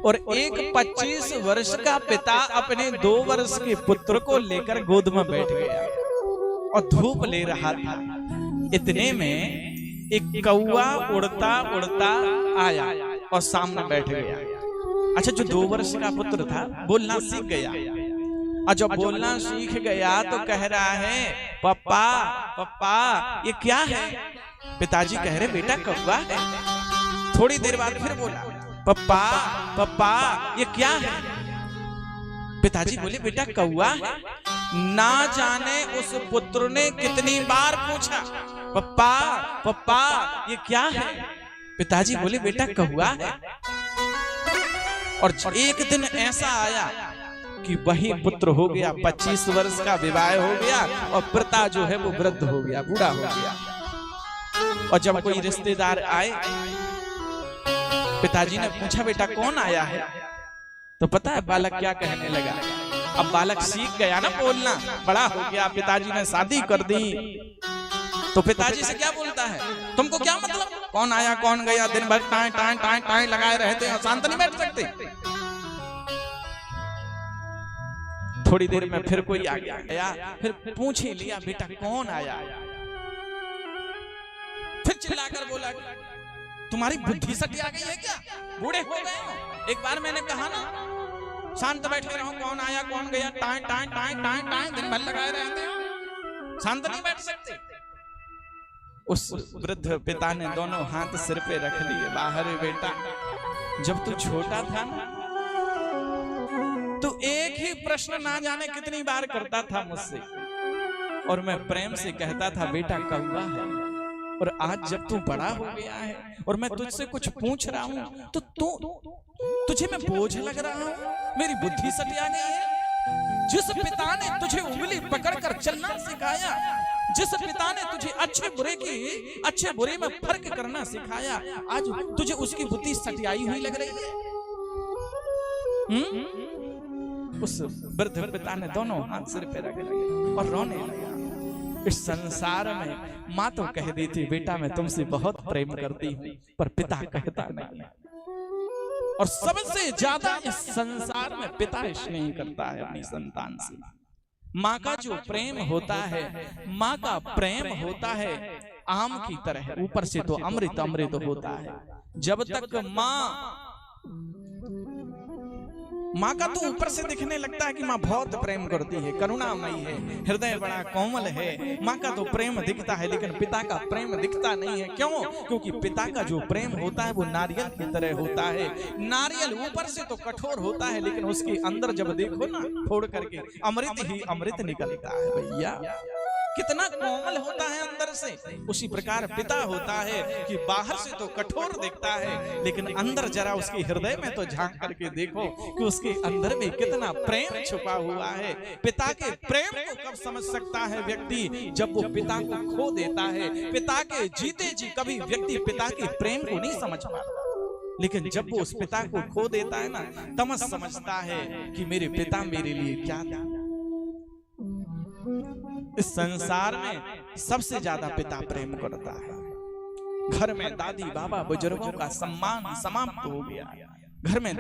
और एक 25 वर्ष का पिता अपने 2 वर्ष के पुत्र को लेकर गोद में बैठ गया और धूप ले रहा था। इतने में एक कौवा उड़ता उड़ता आया और सामने बैठ गया। अच्छा, जो 2 वर्ष का पुत्र था बोलना सीख गया, और जब बोलना सीख गया तो कह रहा है, पप्पा पप्पा ये क्या है? पिताजी कह रहे, बेटा कौवा है। थोड़ी देर बाद फिर बोला, पप्पा पप्पा ये क्या है? पिताजी बोले, बेटा कौवा है। ना जाने उस पुत्र ने कितनी बार पूछा, पप्पा पप्पा ये क्या है? पिताजी बोले, बेटा कौवा है। और एक दिन ऐसा आया कि वही पुत्र हो गया, 25 वर्ष का विवाह हो गया और पिता जो है वो वृद्ध हो गया, बूढ़ा हो गया। और जब कोई रिश्तेदार आए, पिताजी ने पूछा, बेटा कौन आया है? तो पता है बालक क्या कहने लगा? अब बालक सीख गया ना बोलना, बड़ा हो गया, पिताजी ने शादी कर दी। तो पिताजी से क्या बोलता है, तुमको क्या मतलब, कौन आया कौन गया, दिन भर टाई टाई टाई टाई लगाए रहते हैं, शांत नहीं बैठ सकते। थोड़ी देर में फिर कोई आ गया, फिर पूछ ही लिया, बेटा कौन आया? फिर चिल्लाकर बोला, तुम्हारी बुद्धि सटिया गई है क्या? बूढ़े हो गए हो? एक बार मैंने कहा ना, शांत बैठे रहो, कौन आया कौन गया, tie tie tie tie tie दिन भर लगाए रहते हो, शांत नहीं बैठ सकते। उस वृद्ध पिता ने दोनों हाथ सिर पे रख लिए, बाहर बेटा, जब तू छोटा था ना तो एक ही प्रश्न ना जाने कितनी बार करता था मुझसे, और मैं प्रेम से कहता था बेटा कौवा है। और आज जब तू बड़ा हो गया है और मैं तुझसे कुछ पूछ रहा हूं तो तुझे मैं बोझ लग रहा हूं, मेरी बुद्धि सटिया गई है। जिस पिता ने तुझे उंगली पकड़कर चलना सिखाया, जिस पिता ने तुझे अच्छे बुरे में फर्क करना सिखाया, आज तुझे उसकी बुद्धि सटियाई हुई लग रही है। उस वृद्ध पिता ने दोनों हाथ सिर पे रख लिए और रोने लगा। इस संसार में माँ तो कह देती, बेटा मैं तुमसे बहुत प्रेम करती हूँ, पर पिता कहता नहीं। और सबसे ज्यादा इस संसार में पिता स्नेह करता है अपनी संतान से। माँ का जो प्रेम होता है, माँ का प्रेम होता है आम की तरह, ऊपर से तो अमृत अमृत होता है। जब तक माँ का तो ऊपर से दिखने लगता है कि माँ बहुत प्रेम करती है, करुणामयी है, हृदय बड़ा कोमल है, माँ का तो प्रेम दिखता है, लेकिन पिता का प्रेम दिखता नहीं है। क्यों? क्योंकि पिता का जो प्रेम होता है वो नारियल की तरह होता है। नारियल ऊपर से तो कठोर होता है, लेकिन उसके अंदर जब देखो ना फोड़ करके, अमृत ही अमृत निकलता है। भैया कितना कोमल होता है अंदर से। उसी प्रकार पिता होता है कि बाहर से तो कठोर दिखता है, लेकिन अंदर जरा उसके हृदय में तो झांक करके देखो कि उसके अंदर में कितना प्रेम छुपा हुआ है। पिता के प्रेम को कब समझ सकता है व्यक्ति? जब वो पिता को खो देता है। पिता के जीते जी कभी व्यक्ति पिता के प्रेम को नहीं समझ पाता, लेकिन जब वो उस पिता को खो देता है ना, तब समझता है कि मेरे पिता मेरे लिए क्या था। इस संसार में सबसे ज्यादा पिता प्रेम करता है। घर में दादी बाबा बुजुर्गों का सम्मान समाप्त हो गया। घर में